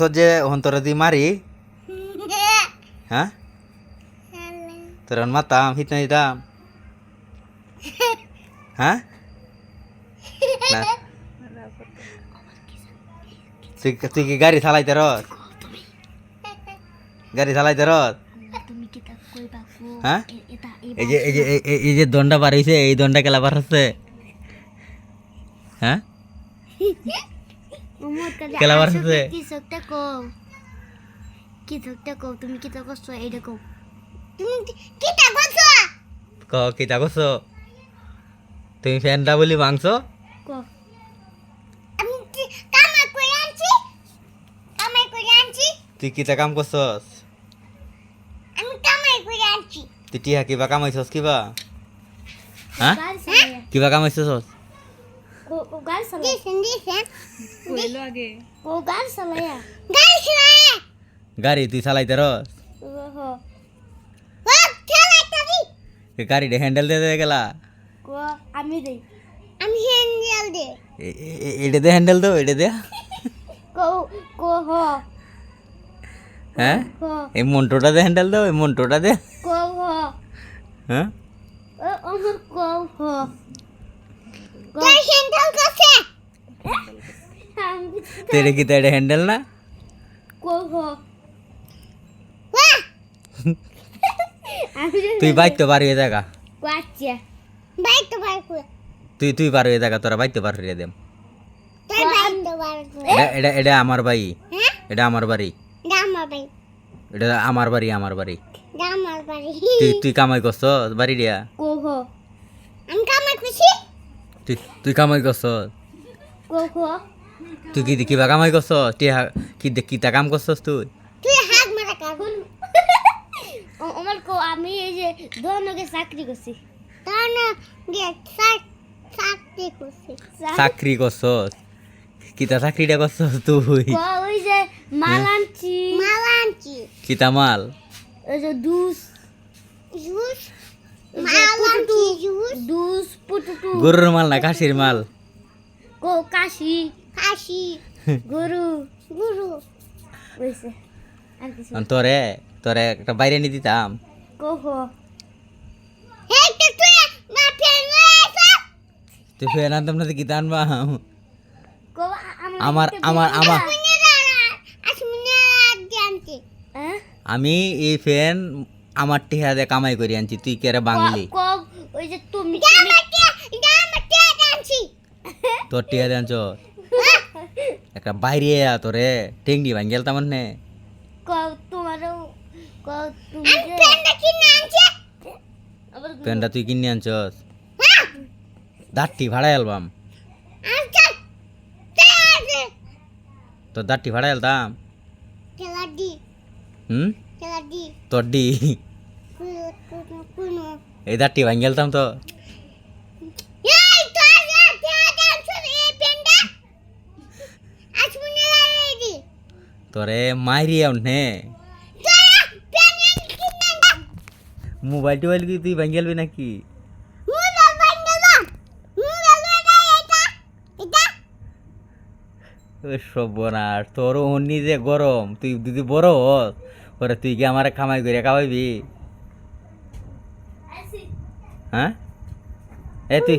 যে অন্তরে দি মারি হ্যাঁ তোর মাতাম হিত নাই দাম হ্যাঁ না তুই কি গাড়ি চালাইতে রস গাড়ি চালাইতে রস হ্যাঁ এই যে দণ্ডা বার হইছে এই দণ্ডা কেলা বার হচ্ছে হ্যাঁ কেলা বার হচ্ছে তুমি কিতা করছো এইটা কও কিতা করছো তুমি ফ্যানটা বলি মাংস তুই কিতা কাম করছস তুই টিহা কিবা কামাইছস কিবা হ্যাঁ কিবা কামাইছস গাড়ি তুই চালাইতে রস গাড়িটা হ্যান্ডেল দিয়ে গেলা আমি হ্যান্ডেল দে এটা দে হ্যান্ডেল দাও এটা দে হ্যাঁ এই মন্টুটা দে হ্যান্ডেল দাও এই মন্টুটা দে হ্যাঁ তেরে কি তেরে হ্যান্ডেল না তুই বাইক তো পারবি জায়গা তুই পারবি জায়গা তোরা বাইক তো পারবি দেম এটা আমার বাড়ি এটা আমার বাড়ি এটা আমার বাড়ি তুই কামাই করছ বাড়ি দিয়া তুই কামাই করছ তুই কি কিবা কামাই করছ কিতা কাম করছস তুই আমি এই যে দোনকে চাকরি করছি চাকরি করছস কিতা চাকরিটা করছস তুই ওই যে মালাঞ্চি কিতা মাল ওই যে দুস পুটুটু গরুর মাল না কাশির মাল কাশি গরু বুঝছে আর কিছু তোরে একটা বাইরে নিয়ে দিতাম তুই ফের আনতাম না কিতা আনবা আমি এই ফ্যান আমার টিহা দিয়ে কামাই করে আনছি তুই কেরে বাঙালি ওই যে তুমি তোর টিহা দিয়ে আনছ একটা বাইরে তোরে টেঙ্গি ভাঙ্গেল তার মানে প্যান্টটা তুই কিনে আনছস দাঁতটি ভাড়াই আলবাম তোর দাঁতটি ভাড়াই আলতাম তোর ডি এই দাঁতটি ভাঙ্গে আলতাম তো তোরে মাইরি নে মোবাইল টোবাইল কি তুই ভাঙ্গে আলবি নাকি সর্বনাশ তোর অন্য যে গরম তুই যদি বড় হস ওরে তুই কি আমার খামাই করে খাওয়াইবি হ্যাঁ এ তুই